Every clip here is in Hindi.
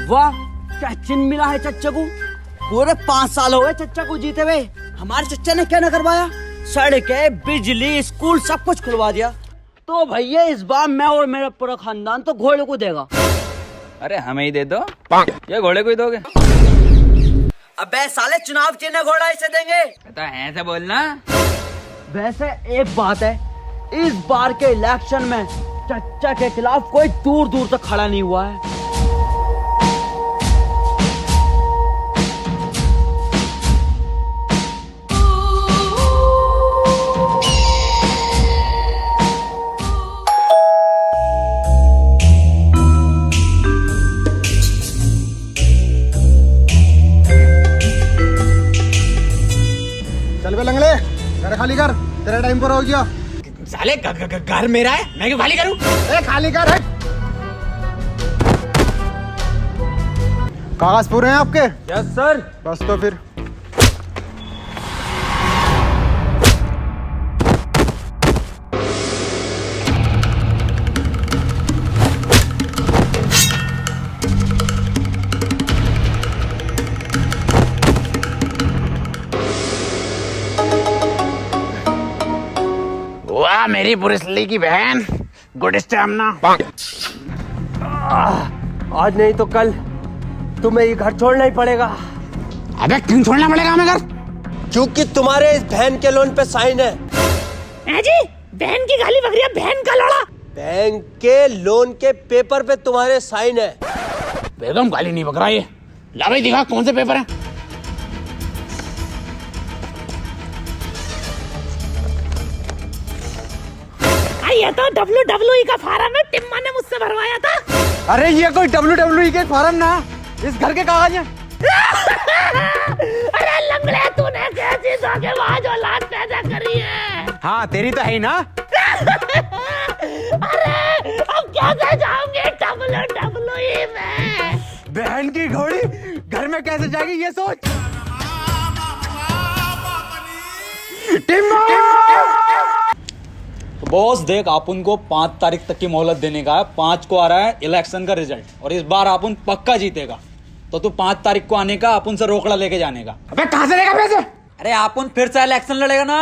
वाह, क्या चिन्ह मिला है चच्चा को। पूरे 5 साल हो गए चच्चा को जीते हुए। हमारे चच्चा ने क्या न करवाया, सड़कें, बिजली, स्कूल सब कुछ खुलवा दिया। तो भैया इस बार मैं और मेरा पूरा खानदान तो घोड़े को देगा। अरे हमें ही दे दो, ये घोड़े को ही दोगे? अबे साले, चुनाव चिन्ह घोड़ा इसे देंगे तो ऐसे बोलना। वैसे एक बात है, इस बार के इलेक्शन में चच्चा के खिलाफ कोई दूर दूर तक खड़ा नहीं हुआ है। चल बे लंगड़े, घर खाली कर, तेरा टाइम पर हो गया। साले घर मेरा है, मैं क्यों खाली करूं? खाली कर। कागज पूरे हैं आपके? Yes sir. बस तो फिर वाह मेरी ब्रूस ली की बहन, गुड स्टैमिना। आज नहीं तो कल तुम्हें ये घर छोड़ना ही पड़ेगा। अबे क्यों छोड़ना पड़ेगा हमें घर? क्योंकि तुम्हारे इस बहन के लोन पे साइन है। जी बहन की गाली बकरिया, बहन का लोड़ा। बैंक के लोन के पेपर पे तुम्हारे साइन है। बेगम गाली नहीं बकरा ये। ला भाई दिखा कौन से पेपर है। ये तो WWE का फार्म है, टिम्मा ने मुझसे भरवाया था। अरे ये कोई WWE के फार्म ना, इस घर के कागज हैं। अरे लंगड़े, तूने कैसी धोखेबाज औलाद पैदा करी है। हाँ तेरी तो है ही ना। अरे अब कैसे जाऊंगे WWE में? बहन की घोड़ी घर में कैसे जाएगी ये सोच। बॉस देख, आप उनको 5 तारीख तक की मोहलत देने का है। 5 को आ रहा है इलेक्शन का रिजल्ट, और इस बार आप उन पक्का जीतेगा। तो तू 5 तारीख को आने का, आप उनसे रोकड़ा लेके जाने का। अबे कहां से लेगा पैसे? अरे आप उन फिर से इलेक्शन लड़ेगा ना।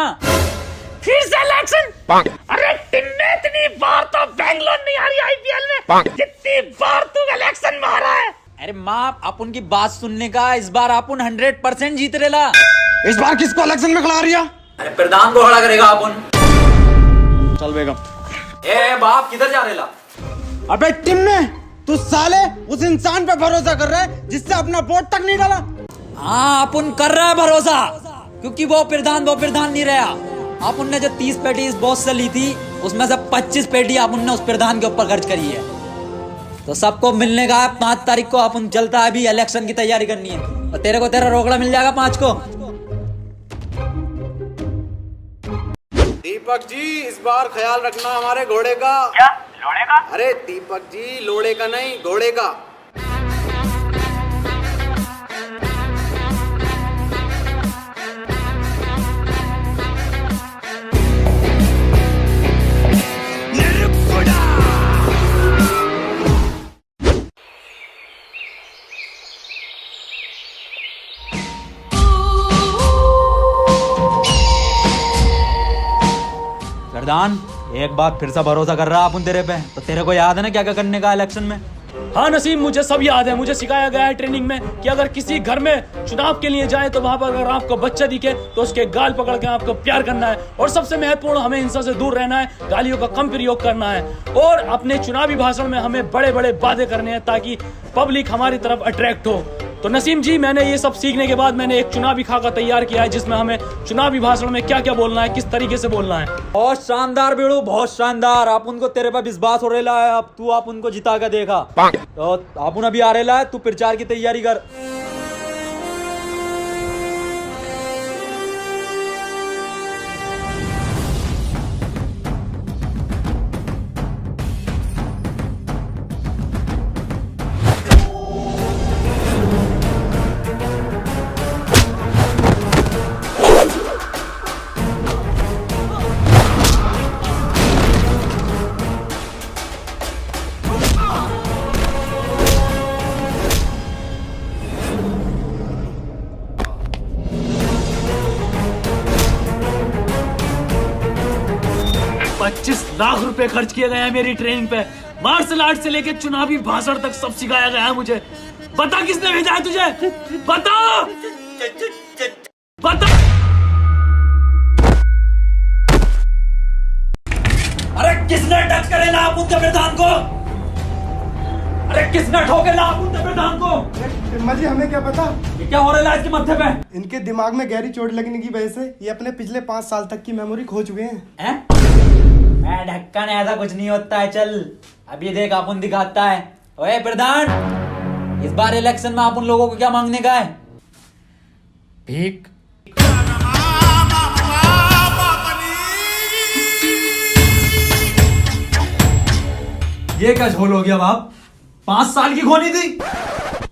फिर से इलेक्शन? अरे टिन्ने, इतनी बार तो बैंगलोर नहीं आ रही IPL में, जितनी बार तू इलेक्शन में आ रहा है। अरे माँ, आप उनकी बात सुनने का, इस बार आप उन 100% जीत रेला। इस बार किसको इलेक्शन में खड़ा रिया? अरे प्रधान को खड़ा करेगा आप उन। चल बेगम। ए बाप, किधर जा रेला? अबे टिम्मे, तू साले उस इंसान पे भरोसा कर रहा है जिससे अपना वोट तक नहीं डाला। हाँ, आप उन कर रहा है भरोसा, क्योंकि वो प्रधान नहीं रहा। आप उनने जो 30 पेटी इस बॉस से ली थी, उसमें से 25 पेटी आप उनने उस प्रधान के ऊपर खर्च करी है। तो सबको मिलने का 5 तारीख को आप उन चलता है, अभी इलेक्शन की तैयारी करनी है। और तेरे को तेरा रोकड़ा मिल जाएगा 5 को। दीपक जी, इस बार ख्याल रखना हमारे घोड़े का। क्या लोड़े का? अरे दीपक जी, लोड़े का नहीं, घोड़े का। प्रधान, एक बार फिर से भरोसा कर रहा है अपन तेरे पे। तो तेरे को याद है ना क्या क्या करने का इलेक्शन में? हाँ नसीम, मुझे सब याद है। मुझे सिखाया गया है ट्रेनिंग में कि अगर किसी घर में चुनाव के लिए जाए तो वहां पर अगर आपको बच्चा दिखे तो उसके गाल पकड़ के आपको प्यार करना है। और सबसे महत्वपूर्ण, हमें हिंसा से दूर रहना है, गालियों का कम प्रयोग करना है, और अपने चुनावी भाषण में हमें बड़े बड़े वादे करने हैं ताकि पब्लिक हमारी तरफ अट्रैक्ट हो। तो नसीम जी, मैंने ये सब सीखने के बाद मैंने एक चुनावी खाका तैयार किया है, जिसमें हमें चुनावी भाषण में क्या क्या बोलना है, किस तरीके से बोलना है। बहुत शानदार बेड़ू, बहुत शानदार। आप उनको, तेरे पे विश्वास हो रहा है। अब तू आप उनको जिता के देखा। तो आप उन अभी आ रहा है, तू प्रचार की तैयारी कर। लाख रुपए खर्च किए गए हैं मेरी ट्रेनिंग पे। मार्शल आर्ट से लेके चुनावी भाषण तक सब सिखाया गया है मुझे। बता किसने भेजा है तुझे? बता बता। अरे किसने टच करे ना आप उनके प्रधान को? अरे किसने ठोके ना आप उनके प्रधान को? टिम्मा जी हमें क्या पता, ये क्या हो रहा है इसके मत्थे पे? इनके दिमाग में गहरी चोट लगने की वजह से ये अपने पिछले 5 साल तक की मेमोरी खो चुके हैं। मैं ढक्कन, ऐसा कुछ नहीं होता है। चल अभी देख अपन दिखाता है। ओए प्रधान, इस बार इलेक्शन में आप उन लोगों को क्या मांगने का है? भीख। ये क्या झोल हो गया बाप? 5 साल की खोनी थी।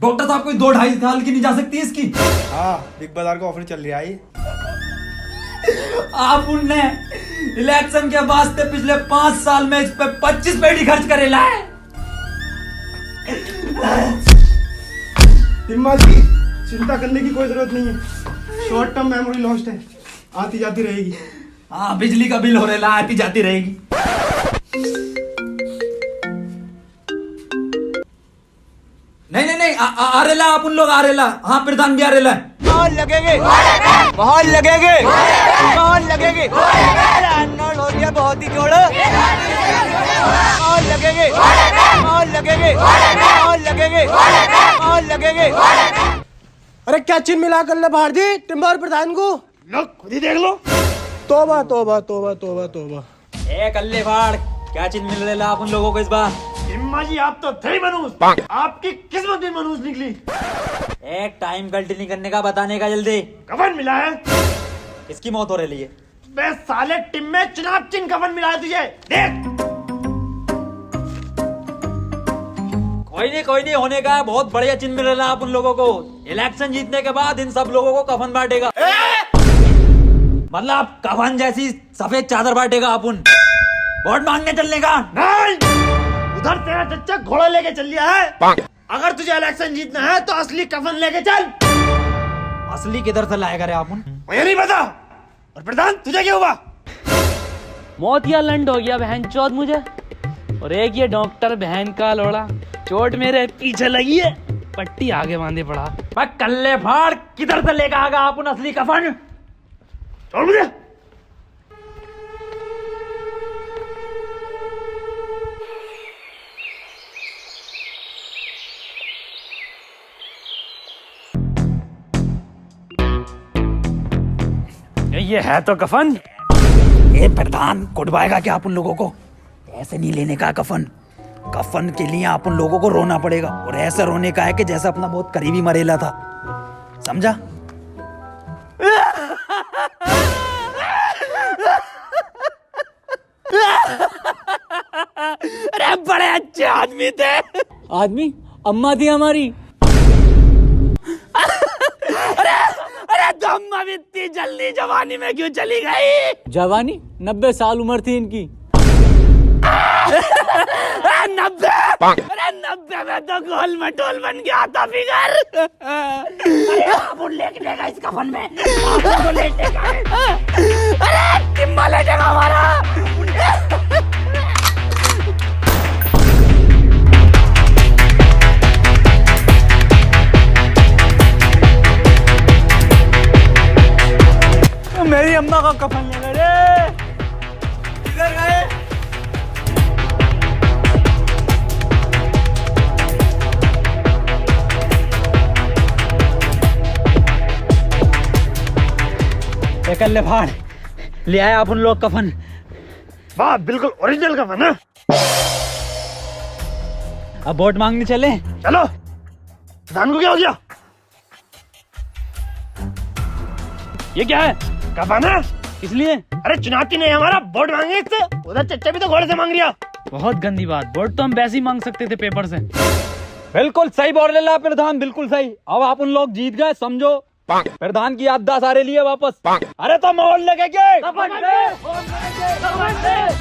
डॉक्टर साहब कोई 2-2.5 साल की नहीं जा सकती इसकी। हाँ, बिग बाजार का ऑफर चल रहा है। आप उनने इलेक्शन के वास्ते पिछले 5 साल में इस पे 25 पेटी खर्च करेला है। टिम्मा जी चिंता करने की कोई जरूरत नहीं है, शॉर्ट टर्म मेमोरी लॉस्ट है, आती जाती रहेगी। हाँ, बिजली का बिल हो रहा है, आती जाती रहेगी। नहीं, आ रेला आप उन लोग आ रेला। हाँ, प्रधान भी आ रेला है। बहुत लगेंगे, बहुत लगेंगे, बहुत लगेंगे। अर्नोल्ड हो गया बहुत ही जोड़। बहुत लगेंगे, बहुत लगेंगे, बहुत लगेंगे, बहुत लगेंगे। अरे क्या चिन्ह मिला कर ले बाहर जी टिम्बा और प्रधान को? लो खुद ही देख लो। तोबा तोबा तोबा तोबा तोबा। ए कल्ले फाड़, क्या चीज मिल रहा है आप उन लोगों को इस बार? टिम्मा जी आप तो थे ही मनूस, आपकी किस्मत भी मनूस निकली। एक टाइम गलती नहीं करने का, बताने का जल्दी। कफन मिला है। इसकी मौत हो रही है। बे साले टिम में चुनाव चिन्ह कफन मिला है तुझे, देख। कोई नहीं होने का है। बहुत बढ़िया चिन्ह मिल रहा है आप उन लोगों को। इलेक्शन जीतने के बाद इन सब लोगों को कफन बांटेगा। मतलब कफन जैसी सफेद चादर बांटेगा अपन। वोट मांगने चलने का नहीं, उधर तेरा चच्चा घोड़ा लेके चल लिया है। अगर तुझे इलेक्शन जीतना है तो असली कफन लेके चल। असली किधर से लाएगा रे अपन? मुझे नहीं पता। और प्रधान तुझे क्या हुआ? मौत या लंड हो गया बहन चौथ मुझे। और एक ये डॉक्टर बहन का लोड़ा, चोट मेरे पीछे लगी है, पट्टी आगे बांधे पड़ा। बस कल्ले फाड़, किधर से लेकर आगा अपन असली कफन? छोड़ मुझे। ये है तो कफन। ये प्रधान कुटवाएगा क्या अपन लोगों को? ऐसे नहीं लेने का कफन। कफन के लिए अपन लोगों को रोना पड़ेगा, और ऐसे रोने का है कि जैसे अपना बहुत करीबी मरेला था। समझा? अरे बड़े अच्छे आदमी थे। आदमी? अम्मा थी हमारी। अरे तो अम्मा भी इतनी जल्दी जवानी में क्यों चली गई? जवानी 90 साल उम्र थी इनकी। 90? अरे 90 में तो गोल मटोल बन गया था फिगर। अरे आप लेटेगा इस कफन में, आप लेटेगा। अरे टिम्मा लेटेगा हमारा। मेरी अम्मा का कफन ले रे। किधर गए? कल्ले फाड़, ले आए आप उन लोग कफन। वाह, बिल्कुल ओरिजिनल कफन है। अब वोट मांगने चले। चलो। प्रधान को क्या हो गया? ये क्या है? कफन है। इसलिए? अरे चुनाव नहीं हमारा, वोट मांगे इससे। उधर चच्चा भी तो घोड़े से मांग रिया। बहुत गंदी बात। वोट तो हम वैसे ही मांग सकते थे पेपर से। बिल्कुल सही बोल रहे ला प्रधान, बिल्कुल सही। अब आप उन लोग जीत गए, समझो। प्रधान की याददाश्त सारे लिए वापस। अरे तो मोहर लगेगी,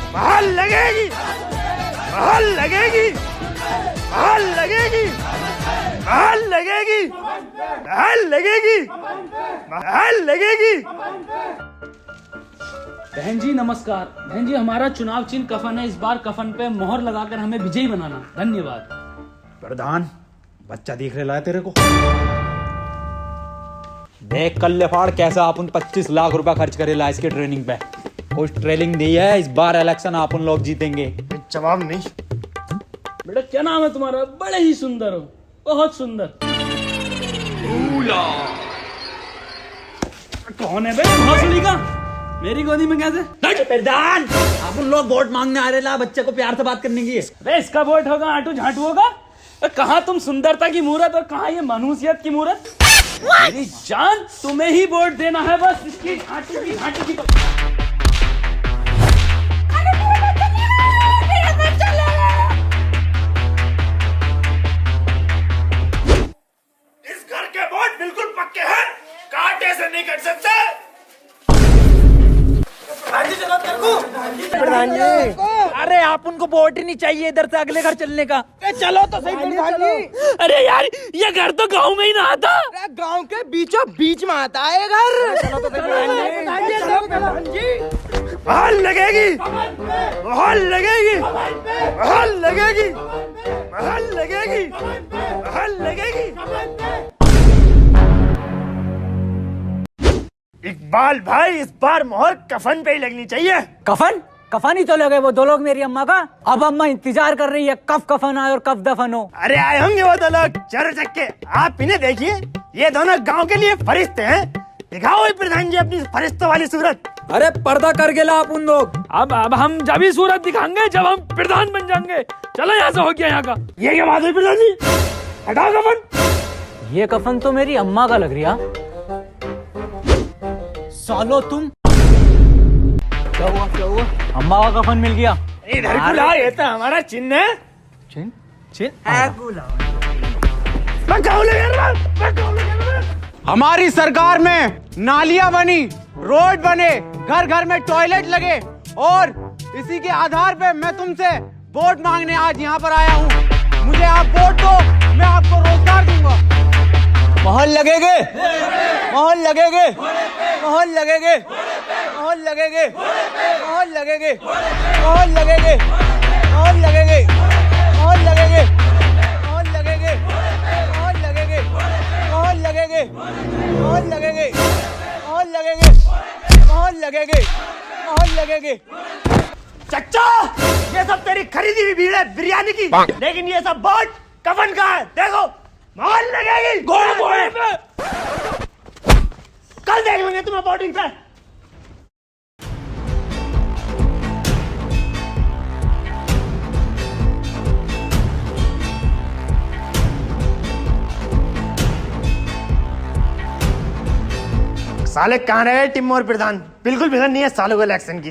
महल लगेगी, महल लगेगी, महल लगेगी, महल लगेगी, महल लगेगी, महल लगेगी। बहन जी नमस्कार। बहन जी हमारा चुनाव चिन्ह कफन है, इस बार कफन पे मोहर लगाकर हमें विजयी बनाना। धन्यवाद। प्रधान बच्चा दिख रहा है तेरे को? देख कल्ले फाड़ कैसा अपन 25 लाख रुपया खर्च करेला इसके ट्रेनिंग पे। कुछ ट्रेनिंग दी है, इस बार इलेक्शन अपन लोग जीतेंगे। जवाब नहीं। बेटा क्या नाम है तुम्हारा? बड़े ही सुंदर हो, बहुत सुंदर। कौन है बे? भोसड़ी का मेरी गोदी में कैसे? प्रधान अपन लोग वोट मांगने आ रहे ला, बच्चे को प्यार से बात करने की। अरे इसका वोट होगा आटू झाटू होगा? कहाँ तुम सुंदरता की मूरत और कहाँ ये मनुष्यत की मूरत? मेरी जान तुम्हें ही वोट देना है, बस इसकी झाटू की झाटू की। इस घर के वोट बिल्कुल पक्के हैं, कांटे से नहीं कट सकते। प्रधान जी, अरे आप उनको वोट ही नहीं चाहिए इधर से अगले घर चलने का। चलो तो सही प्रधान जी। अरे यार ये घर तो गांव में ही ना आता। गांव के बीचों बीच में आता है घर। चलो तो प्रधान जी। बहाल लगेगी, बहाल लगेगी, बहाल लगेगी, बहाल लगेगी, बहाल लगेगी। इकबाल भाई इस बार मोहर कफन पे ही लगनी चाहिए। कफन कफन ही तो लगे वो दो लोग मेरी अम्मा का। अब अम्मा इंतजार कर रही है कब कफन आए और कब दफन हो। अरे आए होंगे वो दो लोग चर चक्के। आप इन्हें देखिए, ये दोनों गांव के लिए फरिश्ते हैं। दिखाओ ये प्रधान जी अपनी फरिश्तों वाली सूरत। अरे पर्दा कर गेला अपन लोग। अब हम जब ही सूरत दिखाएंगे जब हम प्रधान बन जाएंगे। चलो यहाँ से हो गया यहाँ का। ये क्या बात है प्रधान जी? हटाओ कफन। ये कफन तो मेरी अम्मा का लग रहा। सालो तुम क्या हुआ क्या हुआ? अम्मा का कफन मिल गया। इधर को लाओ, ये तो हमारा चिन्ह है। चिन चिन मैं गाँव ले रहा हूँ। हमारी सरकार में नालियां बनी, रोड बने, घर घर में टॉयलेट लगे और इसी के आधार पे मैं तुमसे वोट मांगने आज यहाँ पर आया हूँ। मुझे आप वोट दो, मैं आपको रोजगार दूंगा। मोहर लगेगे, मोहर लगेगे, मोहर लगेगे, मोहर लगेगे, मोहर लगेगे, मोहर लगेगे, मोहर लगेगे, मोहर लगेगे, मोहर लगेगे, मोहर लगेगे, मोहर लगेगे, मोहर लगेगे, मोहर लगेगे, मोहर लगेगे, मोहर लगेगे। चच्चा ये सब तेरी खरीदी हुई भीड़ है बिरयानी की, लेकिन ये सब वोट कफन का है। देखो मोहर लगेगी घोड़े घोड़े पे। कल देख लेंगे तुम्हें वोटिंग पे। साले कहाँ रहे टिम और प्रधान? बिल्कुल फिक्र नहीं है सालों को इलेक्शन की।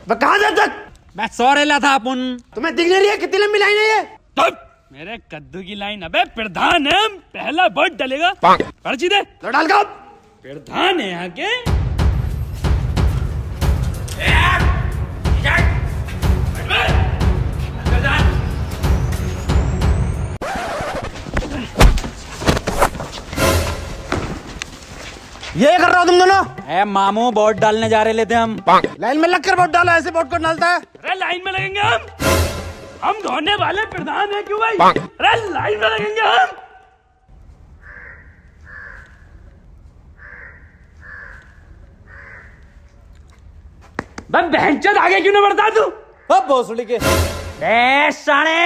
वह कहाँ था तक? मैं सो रेला था अपन। तुम्हें दिख नहीं रही है कितनी लंबी लाइन है ये? मेरे कद्दू की लाइन। अबे प्रधान है, पहला वोट डलेगा। पर्ची दे। लो डाल का। प्रधान है यहाँ के। ये कर रहा हो तुम दोनों? ए मामू वोट डालने जा रहे थे हम। लाइन में लगकर वोट डालो, ऐसे वोट को डालता है। अरे लाइन में लगेंगे हम धोने वाले प्रधान है क्यों भाई? अरे लाइन में लगेंगे हम। बस बहनचोद आगे क्यों नहीं बढ़ता तू? अब भोसड़ी के साले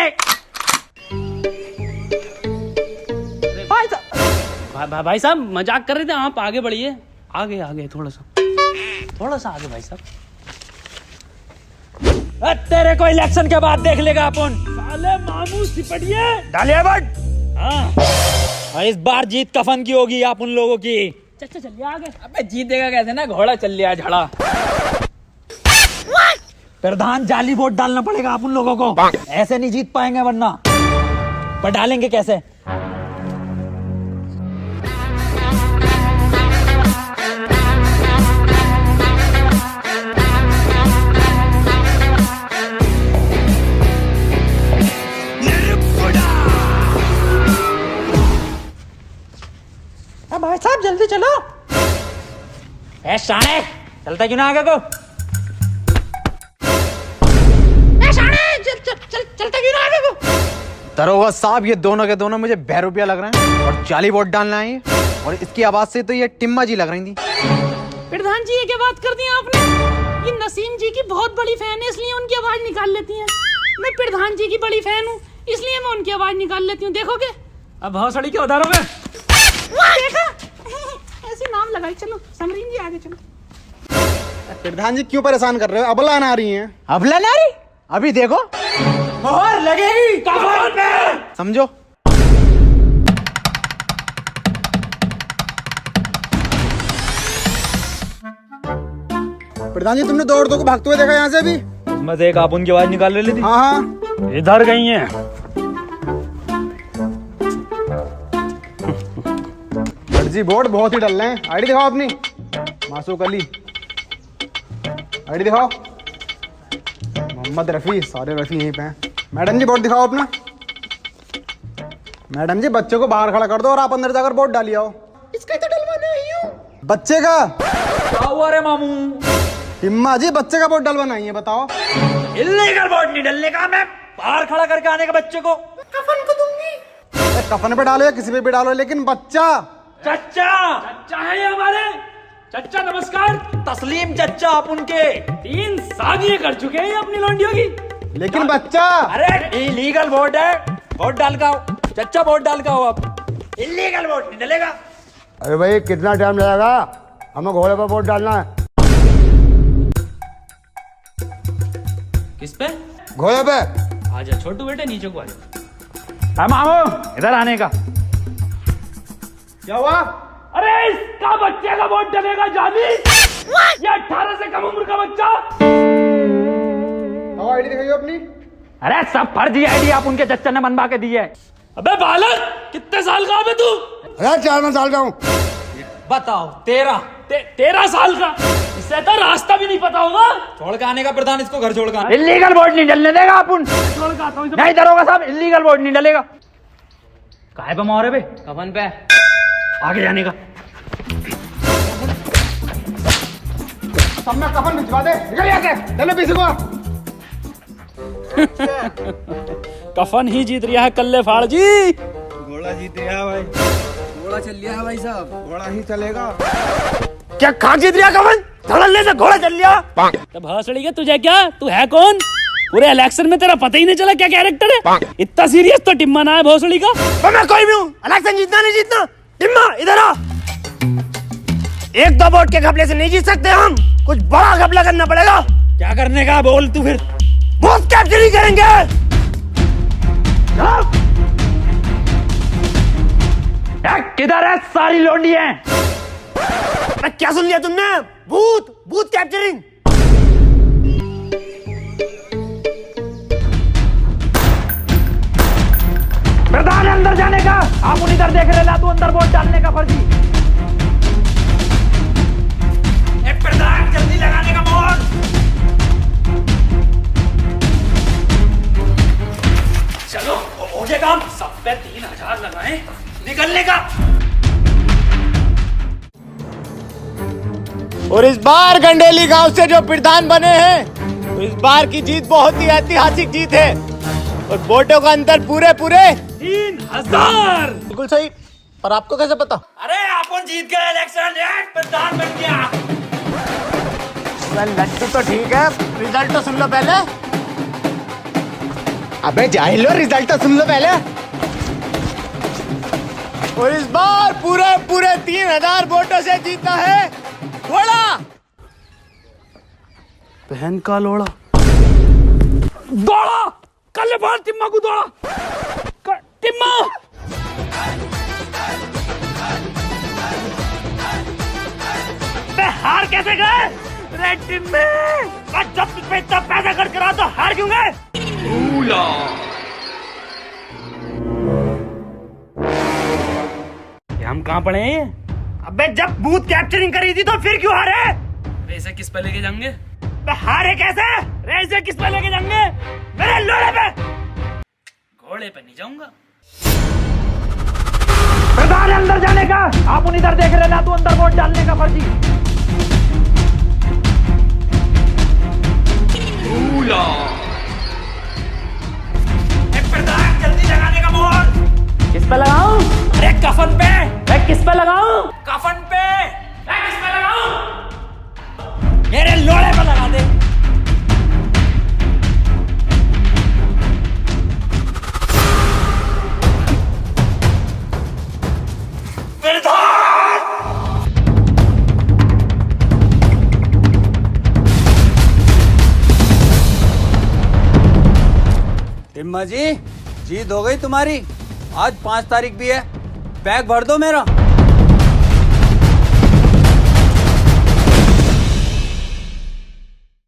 भाई साहब मजाक कर रहे थे, आप आगे बढ़िए। आगे आगे थोड़ा सा आगे भाई साहब। तेरे को इलेक्शन के बाद देख लेगा अपन। साले मामू सिपटिए। डालिए वोट। हाँ और इस बार जीत कफन की होगी आप उन लोगों की। चल चलिए आगे। अबे जीतेगा कैसे ना, घोड़ा चल लिया झड़ा। प्रधान जाली वोट डालना पड़ेगा आप उन लोगों को, ऐसे नहीं जीत पाएंगे वरना। पर डालेंगे कैसे? भाई साहब जल्दी चलो। ए साले चलता क्यों ना आगे को? चलता क्यों ना आगे को? दरोगा साहब, ये दोनों के दोनों मुझे बहरूपिया लग रहे हैं और जाली वोट डालना है और इसकी आवाज से तो ये टिम्मा जी लग रही थी। प्रधान जी, ये क्या बात कर दी आपने? ये नसीम जी की बहुत बड़ी फैन है, इसलिए उनकी आवाज निकाल लेती हैं। मैं प्रधान जी की बड़ी फैन हूँ, इसलिए मैं उनकी आवाज निकाल लेती हूँ। देखोगे अब भौसड़ी के उधारों में देखा ऐसे नाम लगाई। चलो समरीन जी आगे चलो। प्रधान जी क्यों परेशान कर रहे हो? अबला ना रही हैं। अबला ना रही? अभी देखो मोहर लगेगी कफन पे। समझो। प्रधान जी, तुमने दो औरतों को भागते हुए देखा यहाँ से? अभी उसमें से एक आप उनकी आवाज निकाल रही थी। हाँ हाँ, इधर गई हैं। फर्जी वोट बहुत ही डल रहे हैं। आईडी दिखाओ अपनी। मासूक अली, आईडी दिखाओ। मोहम्मद रफी, सारे रफी यहीं पे हैं। मैडम जी वोट दिखाओ अपना। मैडम जी, बच्चे को बाहर खड़ा कर दो और आप अंदर जाकर वोट डालिए आओ। इसका तो डलवाना ही हूँ। बच्चे का क्या हुआ रे मामू? हिम्मा जी, बच्चे का वोट डलवाना ही है, बताओ। इल्लीगल वोट नहीं डलने का, मैं बाहर खड़ा करके आने का बच्चे को। कफन को दूंगी। कफन पे डालो या किसी पे भी डालो, लेकिन बच्चा। चच्चा चच्चा है ये हमारे। चच्चा नमस्कार। तस्लीम चच्चा आप उनके 3 शादियां कर चुके हैं ये अपनी लौंडियों की। लेकिन बच्चा। अरे इलीगल वोट है, वोट डाल का आओ। चच्चा वोट डाल का आओ आप। इलीगल वोट नहीं डलेगा। अरे भाई, कितना टाइम लगेगा? हमें घोड़े पर वोट डालना है। किस पे? घोड़े पे। आजा छोटू बेटे, नीचे को आजा। मामू इधर आने का। क्या हुआ? अरे इसका बच्चे का वोट डलेगा जानी। ये 18 से कम उम्र का बच्चा। आईडी दिखाइए अपनी। अरे सब फर्जी आईडी आप उनके चच्चा ने बनवा के दी है। अबे बालक, कितने साल का है तू? अरे 4 साल का हूँ। बताओ 13। 13 साल का? इससे तो रास्ता भी नहीं पता होगा। छोड़ के आने का प्रधान, इसको घर छोड़ के। इलीगल वोट नहीं डलने देगा अपन। छोड़ के आता हूं। नहीं दरोगा साहब, इलीगल वोट नहीं डलेगा। काहे पे मोहरे पे? कफन पे आगे जाने का। सब में कफन भिजवा दे। निकल यहाँ से। चलो पीछे को। कफन ही जीत रहा है कल्ले फाड़ जी। घोड़ा जीत गया भाई। घोड़ा चल लिया है भाई साहब। घोड़ा ही चलेगा। क्या खाक जीत रहा कवन? धड़ल्ले से घोड़ा चल लिया। तो भौसड़ी के तुझे क्या? तू है कौन? पूरे इलेक्शन में तेरा पता ही नहीं चला क्या कैरेक्टर है। इतना सीरियस तो टिम्मा ना है भौसड़ी का। तो मैं कोई भी हूँ, इलेक्शन जीतना नहीं जीतना। टिम्मा इधर आ। 1-2 वोट के घपले से नहीं जीत सकते हम, कुछ बड़ा घपला करना पड़ेगा। क्या करने का बोल तू फिर? बूथ कैप्चरिंग करेंगे। किधर है सारी लोंडियां? क्या सुन लिया तुमने? Booth capturing. प्रधान अंदर जाने का, आप उन इधर देख रहे ला, तू अंदर वोट डालने का फर्जी। प्रधान जल्दी लगाने का मोहर। चलो हो जाए काम। सब पे 3000 लगाए, निकलने का। और इस बार गंडेली गांव से जो प्रधान बने हैं, तो इस बार की जीत बहुत ही ऐतिहासिक जीत है और वोटों का अंतर पूरे 3000। बिल्कुल सही। और आपको कैसे पता? अरे अपन जीत गए इलेक्शन, प्रधान बन गया। लड्डू तो ठीक है, रिजल्ट तो सुन लो पहले। अबे जाहिलो, रिजल्ट तो सुन लो पहले। और इस बार पूरे 3000 वोटों से जीता है घोड़ा। बहन का लोड़ा। दौड़ा कल बार टिम्मा को दौड़ा। टिम्मा हार कैसे गए? रेड टीम में जब पे इतना पैसा खर्च करा तो हार क्यों गए? हम कहाँ पड़े हैं? अबे जब बूथ कैप्चरिंग करी थी तो फिर क्यों हारे? रेसे किस पे लेके जाएंगे? हारे कैसे? रेसे किस पे लेके जाएंगे? मेरे लोड़े पे। घोड़े पे नहीं जाऊंगा। प्रधान अंदर जाने का, आप उन इधर देख रहे ना, तू अंदर वोट डालने का फर्जी। ड्रैकुला। प्रधान जल्दी लगाने का मोहर। किस पे लगाऊं? अरे कफन पे। मैं किस पे लगाऊं? कफन पे। मैं किस पे लगाऊं? मेरे लोड़े पे लगा दे। टिम्मा जी जीत हो गई तुम्हारी। आज 5 तारीख भी है, बैग भर दो मेरा।